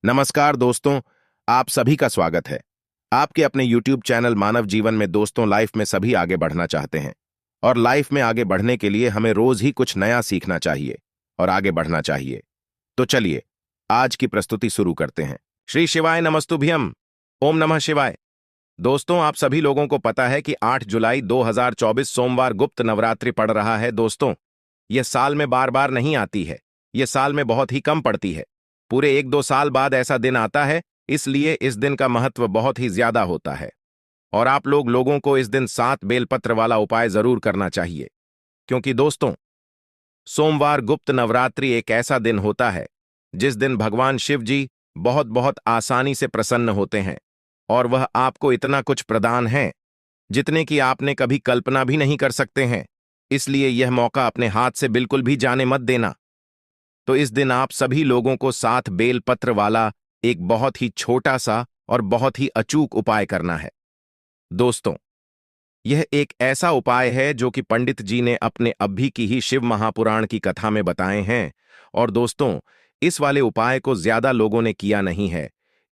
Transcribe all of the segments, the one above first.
नमस्कार दोस्तों, आप सभी का स्वागत है। आपके अपने YouTube चैनल मानव जीवन में दोस्तों लाइफ में सभी आगे बढ़ना चाहते हैं और लाइफ में आगे बढ़ने के लिए हमें रोज ही कुछ नया सीखना चाहिए और आगे बढ़ना चाहिए। तो चलिए आज की प्रस्तुति शुरू करते हैं। श्री शिवाय नमस्तुभ्यम। ओम नमः शिवाय। दोस्तों, आप सभी लोगों को पता है कि 8 जुलाई 2024 सोमवार गुप्त नवरात्रि पड़ रहा है। दोस्तों, यह साल में बार बार नहीं आती है, यह साल में बहुत ही कम पड़ती है। पूरे 1-2 साल बाद ऐसा दिन आता है, इसलिए इस दिन का महत्व बहुत ही ज्यादा होता है। और आप लोगों को इस दिन 7 बेलपत्र वाला उपाय जरूर करना चाहिए, क्योंकि दोस्तों सोमवार गुप्त नवरात्रि एक ऐसा दिन होता है जिस दिन भगवान शिव जी बहुत बहुत आसानी से प्रसन्न होते हैं और वह आपको इतना कुछ प्रदान है जितने की आपने कभी कल्पना भी नहीं कर सकते हैं। इसलिए यह मौका अपने हाथ से बिल्कुल भी जाने मत देना। तो इस दिन आप सभी लोगों को 7 बेलपत्र वाला एक बहुत ही छोटा सा और बहुत ही अचूक उपाय करना है। दोस्तों, यह एक ऐसा उपाय है जो कि पंडित जी ने अपने अभी की ही शिव महापुराण की कथा में बताए हैं। और दोस्तों, इस वाले उपाय को ज्यादा लोगों ने किया नहीं है,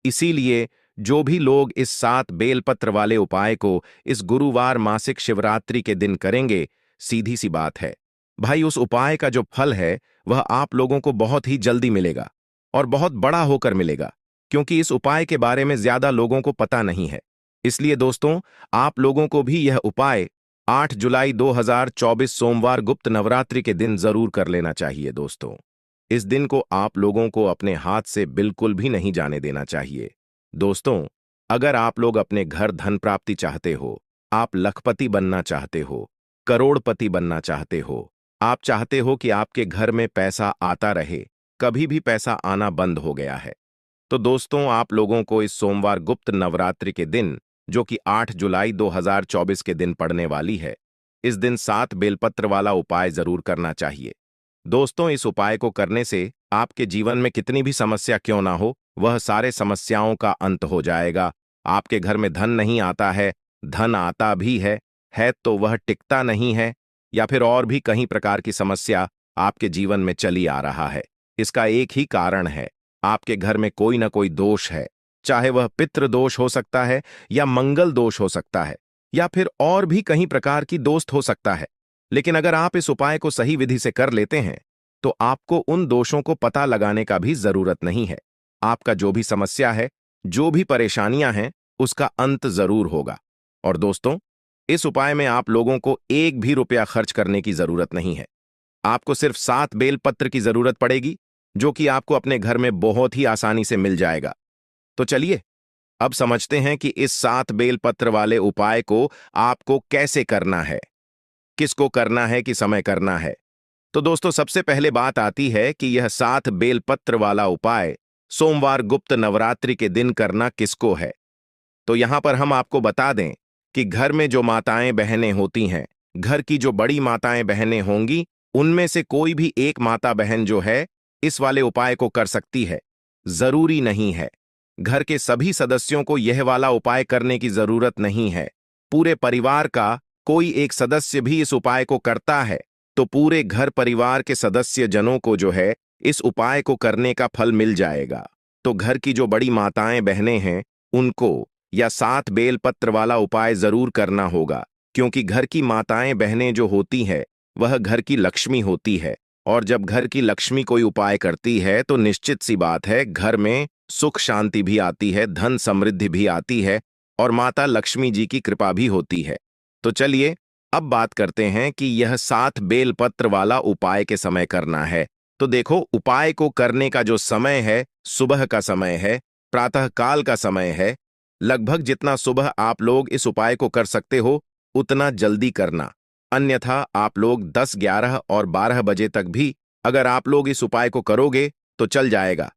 इसीलिए जो भी लोग इस 7 बेलपत्र वाले उपाय को इस गुरुवार मासिक शिवरात्रि के दिन करेंगे, सीधी सी बात है भाई, उस उपाय का जो फल है वह आप लोगों को बहुत ही जल्दी मिलेगा और बहुत बड़ा होकर मिलेगा, क्योंकि इस उपाय के बारे में ज्यादा लोगों को पता नहीं है। इसलिए दोस्तों, आप लोगों को भी यह उपाय 8 जुलाई 2024 सोमवार गुप्त नवरात्रि के दिन जरूर कर लेना चाहिए। दोस्तों, इस दिन को आप लोगों को अपने हाथ से बिल्कुल भी नहीं जाने देना चाहिए। दोस्तों, अगर आप लोग अपने घर धन प्राप्ति चाहते हो, आप लखपति बनना चाहते हो, करोड़पति बनना चाहते हो, आप चाहते हो कि आपके घर में पैसा आता रहे, कभी भी पैसा आना बंद हो गया है, तो दोस्तों आप लोगों को इस सोमवार गुप्त नवरात्रि के दिन, जो कि 8 जुलाई 2024 के दिन पड़ने वाली है, इस दिन 7 बेलपत्र वाला उपाय जरूर करना चाहिए। दोस्तों, इस उपाय को करने से आपके जीवन में कितनी भी समस्या क्यों ना हो, वह सारे समस्याओं का अंत हो जाएगा। आपके घर में धन नहीं आता है, धन आता भी है तो वह टिकता नहीं है, या फिर और भी कई प्रकार की समस्या आपके जीवन में चली आ रहा है। इसका एक ही कारण है, आपके घर में कोई ना कोई दोष है, चाहे वह पितृ दोष हो सकता है या मंगल दोष हो सकता है या फिर और भी कई प्रकार की दोस्त हो सकता है। लेकिन अगर आप इस उपाय को सही विधि से कर लेते हैं तो आपको उन दोषों को पता लगाने का भी जरूरत नहीं है। आपका जो भी समस्या है, जो भी परेशानियां हैं, उसका अंत जरूर होगा। और दोस्तों, इस उपाय में आप लोगों को एक भी रुपया खर्च करने की जरूरत नहीं है। आपको सिर्फ 7 बेलपत्र की जरूरत पड़ेगी, जो कि आपको अपने घर में बहुत ही आसानी से मिल जाएगा। तो चलिए अब समझते हैं कि इस 7 बेलपत्र वाले उपाय को आपको कैसे करना है, किसको करना है, कि समय करना है। तो दोस्तों, सबसे पहले बात आती है कि यह 7 बेलपत्र वाला उपाय सोमवार गुप्त नवरात्रि के दिन करना किसको है। तो यहां पर हम आपको बता दें कि घर में जो माताएं बहनें होती हैं, घर की जो बड़ी माताएं बहनें होंगी, उनमें से कोई भी एक माता बहन जो है इस वाले उपाय को कर सकती है। जरूरी नहीं है, घर के सभी सदस्यों को यह वाला उपाय करने की जरूरत नहीं है। पूरे परिवार का कोई एक सदस्य भी इस उपाय को करता है तो पूरे घर परिवार के सदस्य जनों को जो है इस उपाय को करने का फल मिल जाएगा। तो घर की जो बड़ी माताएं बहनें हैं, उनको या 7 बेलपत्र वाला उपाय जरूर करना होगा, क्योंकि घर की माताएं बहनें जो होती है वह घर की लक्ष्मी होती है। और जब घर की लक्ष्मी कोई उपाय करती है तो निश्चित सी बात है, घर में सुख शांति भी आती है, धन समृद्धि भी आती है और माता लक्ष्मी जी की कृपा भी होती है। तो चलिए अब बात करते हैं कि यह 7 बेलपत्र वाला उपाय के समय करना है। तो देखो, उपाय को करने का जो समय है, सुबह का समय है, प्रातः काल का समय है। लगभग जितना सुबह आप लोग इस उपाय को कर सकते हो उतना जल्दी करना, अन्यथा आप लोग 10, 11 और 12 बजे तक भी अगर आप लोग इस उपाय को करोगे तो चल जाएगा।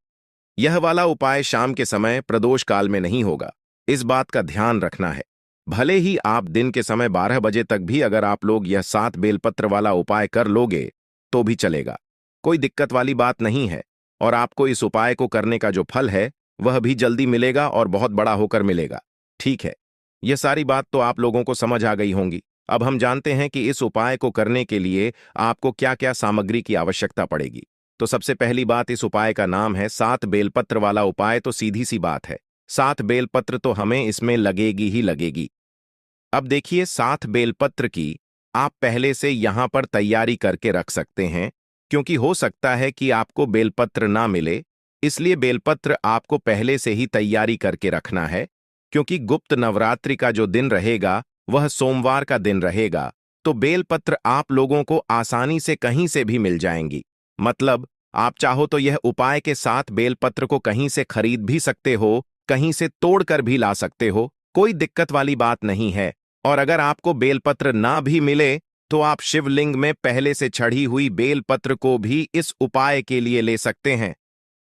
यह वाला उपाय शाम के समय प्रदोष काल में नहीं होगा, इस बात का ध्यान रखना है। भले ही आप दिन के समय 12 बजे तक भी अगर आप लोग यह 7 बेलपत्र वाला उपाय कर लोगे तो भी चलेगा, कोई दिक्कत वाली बात नहीं है। और आपको इस उपाय को करने का जो फल है वह भी जल्दी मिलेगा और बहुत बड़ा होकर मिलेगा। ठीक है, यह सारी बात तो आप लोगों को समझ आ गई होंगी। अब हम जानते हैं कि इस उपाय को करने के लिए आपको क्या क्या सामग्री की आवश्यकता पड़ेगी। तो सबसे पहली बात, इस उपाय का नाम है 7 बेलपत्र वाला उपाय। तो सीधी सी बात है, 7 बेलपत्र तो हमें इसमें लगेगी ही लगेगी। अब देखिए, 7 बेलपत्र की आप पहले से यहां पर तैयारी करके रख सकते हैं, क्योंकि हो सकता है कि आपको बेलपत्र ना मिले। इसलिए बेलपत्र आपको पहले से ही तैयारी करके रखना है, क्योंकि गुप्त नवरात्रि का जो दिन रहेगा वह सोमवार का दिन रहेगा। तो बेलपत्र आप लोगों को आसानी से कहीं से भी मिल जाएंगी। मतलब आप चाहो तो यह उपाय के साथ बेलपत्र को कहीं से खरीद भी सकते हो, कहीं से तोड़कर भी ला सकते हो, कोई दिक्कत वाली बात नहीं है। और अगर आपको बेलपत्र ना भी मिले तो आप शिवलिंग में पहले से चढ़ी हुई बेलपत्र को भी इस उपाय के लिए ले सकते हैं।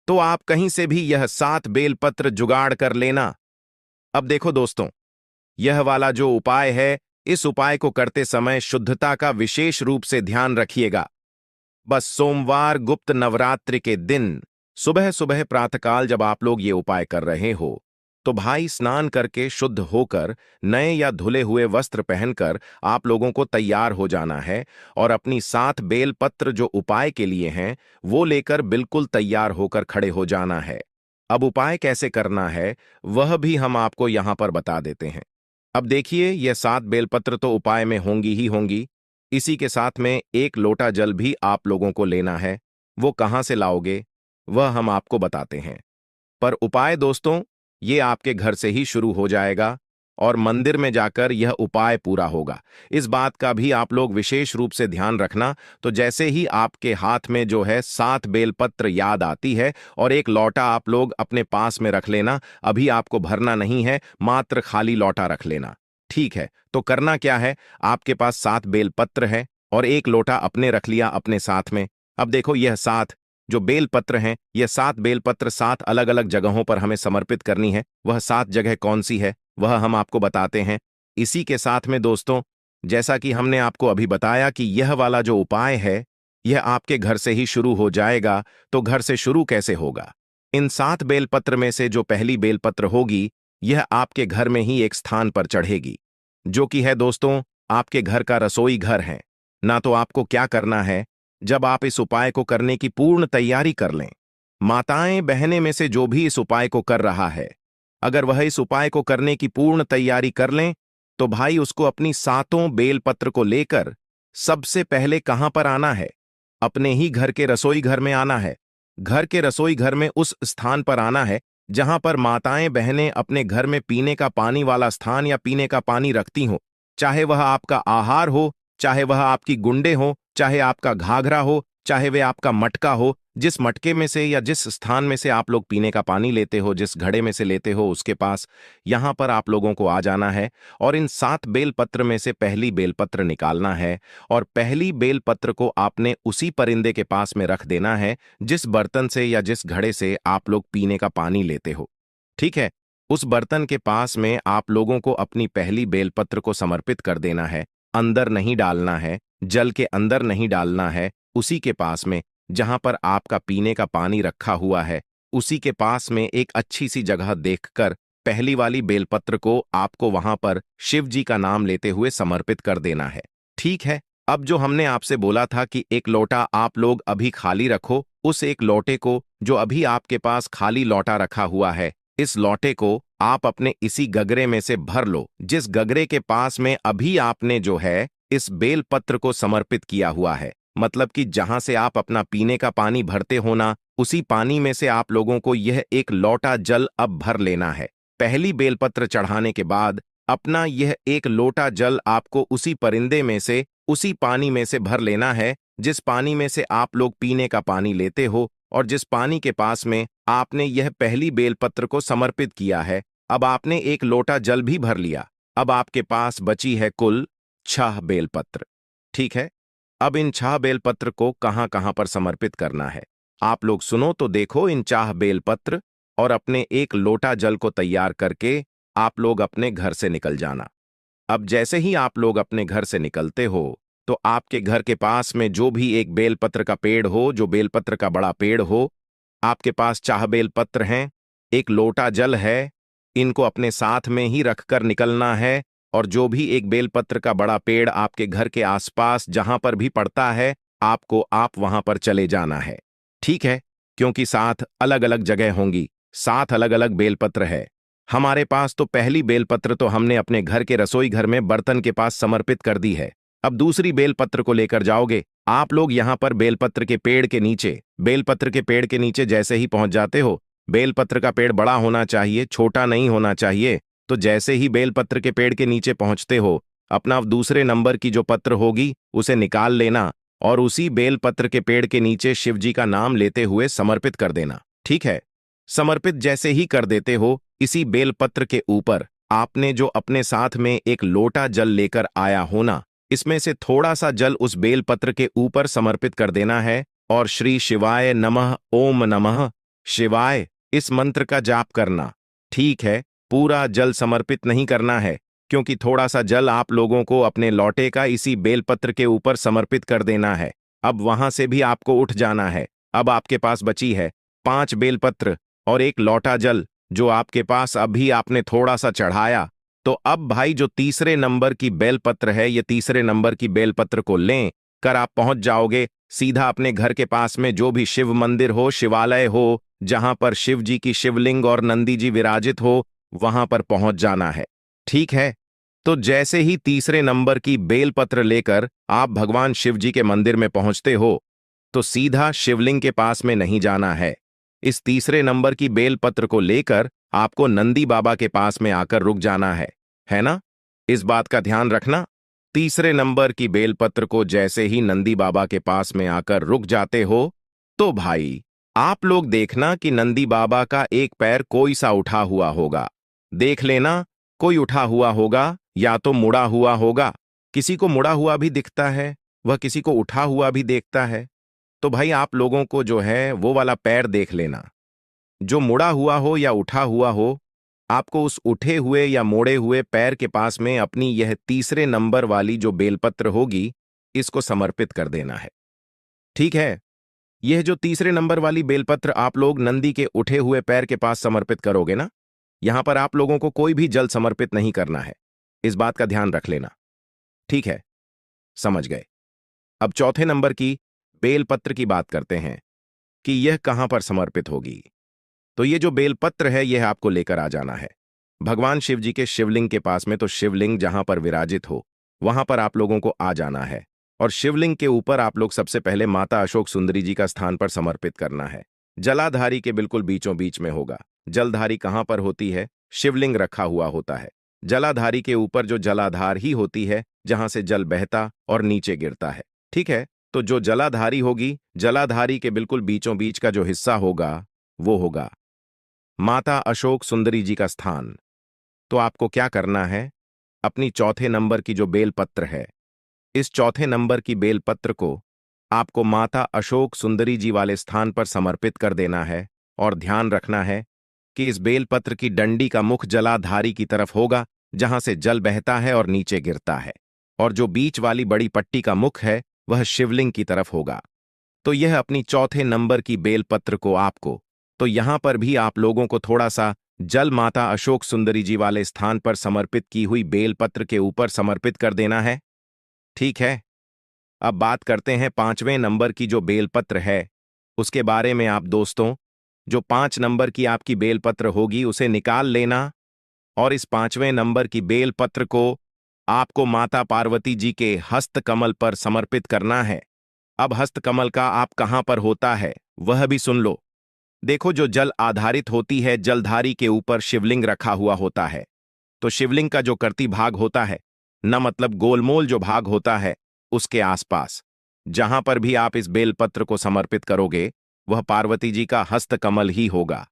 तो आप कहीं से भी यह 7 बेलपत्र जुगाड़ कर लेना। अब देखो दोस्तों, यह वाला जो उपाय है, इस उपाय को करते समय शुद्धता का विशेष रूप से ध्यान रखिएगा। बस सोमवार गुप्त नवरात्रि के दिन सुबह सुबह प्रातःकाल जब आप लोग ये उपाय कर रहे हो, तो भाई स्नान करके शुद्ध होकर नए या धुले हुए वस्त्र पहनकर आप लोगों को तैयार हो जाना है और अपनी 7 बेलपत्र जो उपाय के लिए हैं वो लेकर बिल्कुल तैयार होकर खड़े हो जाना है। अब उपाय कैसे करना है वह भी हम आपको यहां पर बता देते हैं। अब देखिए, यह 7 बेलपत्र तो उपाय में होंगी ही होंगी। इसी के साथ में 1 लोटा जल भी आप लोगों को लेना है। वो कहां से लाओगे वह हम आपको बताते हैं। पर उपाय दोस्तों, ये आपके घर से ही शुरू हो जाएगा और मंदिर में जाकर यह उपाय पूरा होगा। इस बात का भी आप लोग विशेष रूप से ध्यान रखना। तो जैसे ही आपके हाथ में जो है 7 बेलपत्र याद आती है और 1 लौटा आप लोग अपने पास में रख लेना। अभी आपको भरना नहीं है, मात्र खाली लौटा रख लेना। ठीक है, तो करना क्या है, आपके पास 7 बेलपत्र है और 1 लोटा अपने रख लिया अपने साथ में। अब देखो, यह 7 जो बेलपत्र हैं, यह 7 बेलपत्र 7 अलग अलग जगहों पर हमें समर्पित करनी है। वह 7 जगह कौन सी है वह हम आपको बताते हैं। इसी के साथ में दोस्तों, जैसा कि हमने आपको अभी बताया कि यह वाला जो उपाय है यह आपके घर से ही शुरू हो जाएगा। तो घर से शुरू कैसे होगा, इन 7 बेलपत्र में से जो पहली बेलपत्र होगी यह आपके घर में ही एक स्थान पर चढ़ेगी, जो कि है दोस्तों आपके घर का रसोई घर है ना। तो आपको क्या करना है, जब आप इस उपाय को करने की पूर्ण तैयारी कर लें, माताएं बहनें में से जो भी इस उपाय को कर रहा है, अगर वह इस उपाय को करने की पूर्ण तैयारी कर लें, तो भाई उसको अपनी 7 बेलपत्र को लेकर सबसे पहले कहां पर आना है, अपने ही घर के रसोई घर में आना है। घर के रसोई घर में उस स्थान पर आना है जहां पर माताएं बहनें अपने घर में पीने का पानी वाला स्थान या पीने का पानी रखती हो, चाहे वह आपका आहार हो, चाहे वह आपकी गुंडे हो, चाहे आपका घाघरा हो, चाहे वह आपका मटका हो। जिस मटके में से या जिस स्थान में से आप लोग पीने का पानी लेते हो, जिस घड़े में से लेते हो, उसके पास यहां पर आप लोगों को आ जाना है और इन 7 बेलपत्र में से पहली बेलपत्र निकालना है और पहली बेलपत्र को आपने उसी परिंदे के पास में रख देना है जिस बर्तन से या जिस घड़े से आप लोग पीने का पानी लेते हो। ठीक है, उस बर्तन के पास में आप लोगों को अपनी पहली बेलपत्र को समर्पित कर देना है। अंदर नहीं डालना है, जल के अंदर नहीं डालना है, उसी के पास में जहां पर आपका पीने का पानी रखा हुआ है, उसी के पास में एक अच्छी सी जगह देखकर पहली वाली बेलपत्र को आपको वहां पर शिव जी का नाम लेते हुए समर्पित कर देना है। ठीक है, अब जो हमने आपसे बोला था कि 1 लोटा आप लोग अभी खाली रखो, उस 1 लोटे को जो अभी आपके पास खाली लोटा रखा हुआ है, इस लोटे को आप अपने इसी गगरे में से भर लो, जिस गगरे के पास में अभी आपने जो है इस बेलपत्र को समर्पित किया हुआ है। मतलब कि जहां से आप अपना पीने का पानी भरते हो ना, उसी पानी में से आप लोगों को यह 1 लोटा जल अब भर लेना है। पहली बेलपत्र चढ़ाने के बाद अपना यह 1 लोटा जल आपको उसी परिंदे में से, उसी पानी में से भर लेना है जिस पानी में से आप लोग पीने का पानी लेते हो और जिस पानी के पास में आपने यह पहली बेलपत्र को समर्पित किया है। अब आपने 1 लोटा जल भी भर लिया। अब आपके पास बची है कुल 6 बेलपत्र। ठीक है, अब इन 6 बेलपत्र को कहां कहां पर समर्पित करना है आप लोग सुनो तो देखो। इन 6 बेलपत्र और अपने 1 लोटा जल को तैयार करके आप लोग अपने घर से निकल जाना। अब जैसे ही आप लोग अपने घर से निकलते हो, तो आपके घर के पास में जो भी एक बेलपत्र का पेड़ हो, जो बेलपत्र का बड़ा पेड़ हो, आपके पास 4 बेलपत्र हैं, 1 लोटा जल है, इनको अपने साथ में ही रखकर निकलना है। और जो भी एक बेलपत्र का बड़ा पेड़ आपके घर के आसपास जहां पर भी पड़ता है, आपको आप वहां पर चले जाना है। ठीक ठीक है, क्योंकि 7 अलग अलग जगह होंगी, 7 अलग अलग बेलपत्र है। हमारे पास तो पहली बेलपत्र तो हमने अपने घर के रसोई घर में बर्तन के पास समर्पित कर दी है। अब दूसरी बेलपत्र को लेकर जाओगे आप लोग यहां पर बेलपत्र के पेड़ के नीचे। बेलपत्र के पेड़ के नीचे जैसे ही पहुंच जाते हो, बेलपत्र का पेड़ बड़ा होना चाहिए, छोटा नहीं होना चाहिए। तो जैसे ही बेलपत्र के पेड़ के नीचे पहुंचते हो, अपना दूसरे नंबर की जो पत्र होगी उसे निकाल लेना और उसी बेलपत्र के पेड़ के नीचे शिव जी का नाम लेते हुए समर्पित कर देना। ठीक है, समर्पित जैसे ही कर देते हो, इसी बेलपत्र के ऊपर आपने जो अपने साथ में एक लोटा जल लेकर आया होना, इसमें से थोड़ा सा जल उस बेलपत्र के ऊपर समर्पित कर देना है और श्री शिवाय नमः, ओम नमः शिवाय इस मंत्र का जाप करना। ठीक है, पूरा जल समर्पित नहीं करना है, क्योंकि थोड़ा सा जल आप लोगों को अपने लौटे का इसी बेलपत्र के ऊपर समर्पित कर देना है। अब वहां से भी आपको उठ जाना है। अब आपके पास बची है 5 बेलपत्र और एक लौटा जल, जो आपके पास अभी आपने थोड़ा सा चढ़ाया। तो अब भाई जो तीसरे नंबर की बेलपत्र है, ये तीसरे नंबर की बेलपत्र को लें कर आप पहुंच जाओगे सीधा अपने घर के पास में जो भी शिव मंदिर हो, शिवालय हो, जहां पर शिव जी की शिवलिंग और नंदी जी विराजित हो, वहां पर पहुंच जाना है। ठीक है, तो जैसे ही तीसरे नंबर की बेलपत्र लेकर आप भगवान शिव जी के मंदिर में पहुंचते हो, तो सीधा शिवलिंग के पास में नहीं जाना है। इस तीसरे नंबर की बेलपत्र को लेकर आपको नंदी बाबा के पास में आकर रुक जाना है ना? इस बात का ध्यान रखना। तीसरे नंबर की बेलपत्र को जैसे ही नंदी बाबा के पास में आकर रुक जाते हो, तो भाई आप लोग देखना कि नंदी बाबा का एक पैर कोई सा उठा हुआ होगा। देख लेना, कोई उठा हुआ होगा या तो मुड़ा हुआ होगा। किसी को मुड़ा हुआ भी दिखता है, वह किसी को उठा हुआ भी देखता है। तो भाई आप लोगों को जो है वो वाला पैर देख लेना, जो मुड़ा हुआ हो या उठा हुआ हो। आपको उस उठे हुए या मोड़े हुए पैर के पास में अपनी यह तीसरे नंबर वाली जो बेलपत्र होगी, इसको समर्पित कर देना है। ठीक है, यह जो तीसरे नंबर वाली बेलपत्र आप लोग नंदी के उठे हुए पैर के पास समर्पित करोगे ना, यहां पर आप लोगों को कोई भी जल समर्पित नहीं करना है। इस बात का ध्यान रख लेना। ठीक है, समझ गए। अब चौथे नंबर की बेलपत्र की बात करते हैं कि यह कहां पर समर्पित होगी। तो ये जो बेलपत्र है, यह आपको लेकर आ जाना है भगवान शिव जी के शिवलिंग के पास में। तो शिवलिंग जहां पर विराजित हो, वहां पर आप लोगों को आ जाना है और शिवलिंग के ऊपर आप लोग सबसे पहले माता अशोक सुंदरी जी का स्थान पर समर्पित करना है। जलाधारी के बिल्कुल बीचों बीच में होगा। जलधारी कहां पर होती है? शिवलिंग रखा हुआ होता है, जलाधारी के ऊपर जो जलाधार ही होती है, जहां से जल बहता और नीचे गिरता है। ठीक है, तो जो जलाधारी होगी, जलाधारी के बिल्कुल बीचों बीच का जो हिस्सा होगा, वो होगा माता अशोक सुंदरी जी का स्थान। तो आपको क्या करना है? अपनी चौथे नंबर की जो बेलपत्र है, इस चौथे नंबर की बेलपत्र को आपको माता अशोक सुंदरी जी वाले स्थान पर समर्पित कर देना है। और ध्यान रखना है कि इस बेलपत्र की डंडी का मुख जलाधारी की तरफ होगा, जहां से जल बहता है और नीचे गिरता है, और जो बीच वाली बड़ी पट्टी का मुख है, वह शिवलिंग की तरफ होगा। तो यह अपनी चौथे नंबर की बेलपत्र को आपको, तो यहां पर भी आप लोगों को थोड़ा सा जल माता अशोक सुंदरी जी वाले स्थान पर समर्पित की हुई बेलपत्र के ऊपर समर्पित कर देना है। ठीक है, अब बात करते हैं 5वें नंबर की जो बेलपत्र है, उसके बारे में। आप दोस्तों, जो 5 नंबर की आपकी बेलपत्र होगी, उसे निकाल लेना और इस 5वें नंबर की बेलपत्र को आपको माता पार्वती जी के हस्तकमल पर समर्पित करना है। अब हस्तकमल का आप कहां पर होता है, वह भी सुन लो। देखो, जो जल आधारित होती है, जलधारी के ऊपर शिवलिंग रखा हुआ होता है। तो शिवलिंग का जो कर्ती भाग होता है न, मतलब गोलमोल जो भाग होता है, उसके आसपास जहां पर भी आप इस बेलपत्र को समर्पित करोगे, वह पार्वती जी का हस्तकमल ही होगा।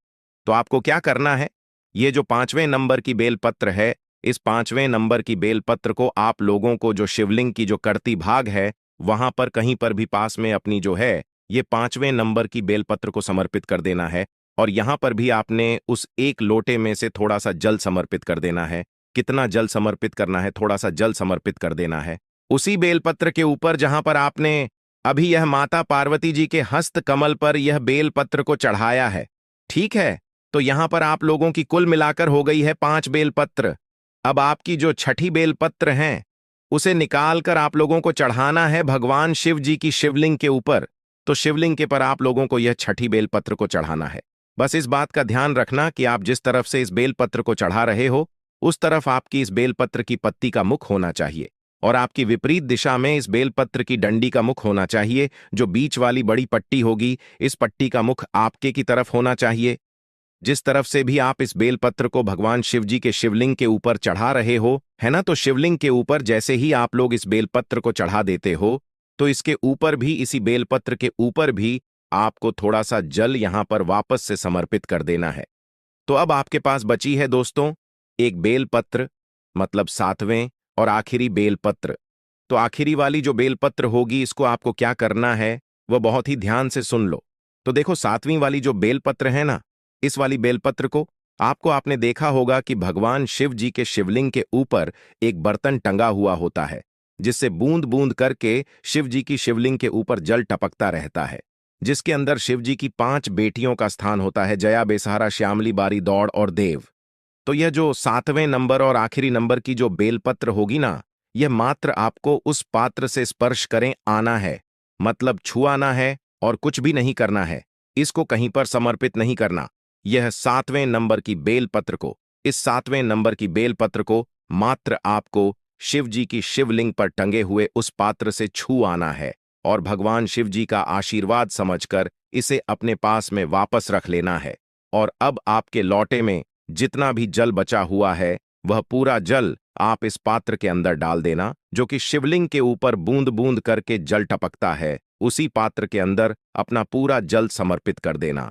तो आपको क्या करना है? ये जो 5वें नंबर की बेलपत्र है, इस 5वें नंबर की बेलपत्र को आप लोगों को जो शिवलिंग की जो कर्ती भाग है, वहां पर कहीं पर भी पास में अपनी जो है ये 5वें नंबर की बेलपत्र को समर्पित कर देना है। और यहां पर भी आपने उस एक लोटे में से थोड़ा सा जल समर्पित कर देना है। कितना जल समर्पित करना है? थोड़ा सा जल समर्पित कर देना है उसी बेलपत्र के ऊपर जहां पर आपने अभी यह माता पार्वती जी के हस्त कमल पर यह बेलपत्र को चढ़ाया है। ठीक है, तो यहां पर आप लोगों की कुल मिलाकर हो गई है 5 बेलपत्र। अब आपकी जो छठी बेलपत्र हैं, उसे निकालकर आप लोगों को चढ़ाना है भगवान शिव जी की शिवलिंग के ऊपर। तो शिवलिंग के पर आप लोगों को यह छठी बेलपत्र को चढ़ाना है। बस इस बात का ध्यान रखना कि आप जिस तरफ से इस बेलपत्र को चढ़ा रहे हो उस तरफ आपकी इस बेलपत्र की पत्ती का मुख होना चाहिए और आपकी विपरीत दिशा में इस बेलपत्र की डंडी का मुख होना चाहिए। जो बीच वाली बड़ी पट्टी होगी, इस पट्टी का मुख आपके की तरफ होना चाहिए। जिस तरफ से भी आप इस बेलपत्र को भगवान शिव जी के शिवलिंग के ऊपर चढ़ा रहे हो, है ना, तो शिवलिंग के ऊपर जैसे ही आप लोग इस बेलपत्र को चढ़ा देते हो तो इसके ऊपर भी, इसी बेलपत्र के ऊपर भी आपको थोड़ा सा जल यहां पर वापस से समर्पित कर देना है। तो अब आपके पास बची है दोस्तों एक बेलपत्र, मतलब सातवें और आखिरी बेलपत्र। तो आखिरी वाली जो बेलपत्र होगी इसको आपको क्या करना है वह बहुत ही ध्यान से सुन लो। तो देखो, सातवीं वाली जो बेलपत्र है ना, इस वाली बेलपत्र को आपने देखा होगा कि भगवान शिव जी के शिवलिंग के ऊपर एक बर्तन टंगा हुआ होता है जिससे बूंद बूंद करके शिव जी की शिवलिंग के ऊपर जल टपकता रहता है, जिसके अंदर शिव जी की 5 बेटियों का स्थान होता है, जया, बेसहारा, श्यामली, बारी, दौड़ और देव। तो यह जो सातवें नंबर और आखिरी नंबर की जो बेलपत्र होगी ना, यह मात्र आपको उस पात्र से स्पर्श करें आना है, मतलब छुआना है और कुछ भी नहीं करना है। इसको कहीं पर समर्पित नहीं करना। यह सातवें नंबर की बेलपत्र को, इस सातवें नंबर की बेलपत्र को मात्र आपको शिव जी की शिवलिंग पर टंगे हुए उस पात्र से छू आना है और भगवान शिव जी का आशीर्वाद समझकर इसे अपने पास में वापस रख लेना है। और अब आपके लौटे में जितना भी जल बचा हुआ है वह पूरा जल आप इस पात्र के अंदर डाल देना, जो कि शिवलिंग के ऊपर बूंद बूंद करके जल टपकता है। उसी पात्र के अंदर अपना पूरा जल समर्पित कर देना।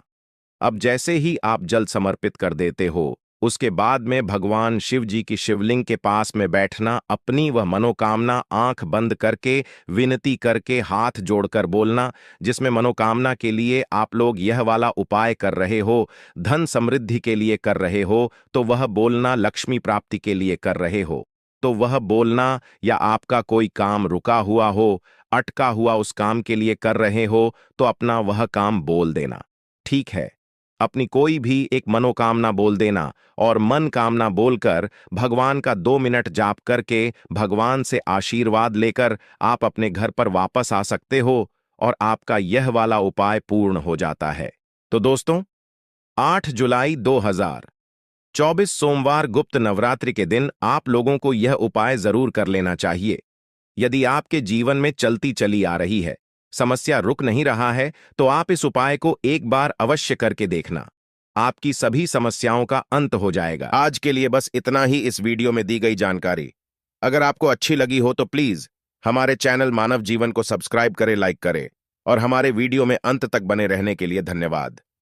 अब जैसे ही आप जल समर्पित कर देते हो उसके बाद में भगवान शिव जी की शिवलिंग के पास में बैठना, अपनी वह मनोकामना आंख बंद करके, विनती करके, हाथ जोड़कर बोलना, जिसमें मनोकामना के लिए आप लोग यह वाला उपाय कर रहे हो, धन समृद्धि के लिए कर रहे हो तो वह बोलना, लक्ष्मी प्राप्ति के लिए कर रहे हो तो वह बोलना, या आपका कोई काम रुका हुआ हो, अटका हुआ उस काम के लिए कर रहे हो तो अपना वह काम बोल देना। ठीक है, अपनी कोई भी एक मनोकामना बोल देना और मन कामना बोलकर भगवान का 2 मिनट जाप करके भगवान से आशीर्वाद लेकर आप अपने घर पर वापस आ सकते हो और आपका यह वाला उपाय पूर्ण हो जाता है। तो दोस्तों, 8 जुलाई 2024 सोमवार गुप्त नवरात्रि के दिन आप लोगों को यह उपाय जरूर कर लेना चाहिए। यदि आपके जीवन में चलती चली आ रही है, समस्या रुक नहीं रहा है, तो आप इस उपाय को एक बार अवश्य करके देखना। आपकी सभी समस्याओं का अंत हो जाएगा। आज के लिए बस इतना ही इस वीडियो में दी गई जानकारी। अगर आपको अच्छी लगी हो तो प्लीज हमारे चैनल मानव जीवन को सब्सक्राइब करें, लाइक करें और हमारे वीडियो में अंत तक बने रहने के लिए धन्यवाद।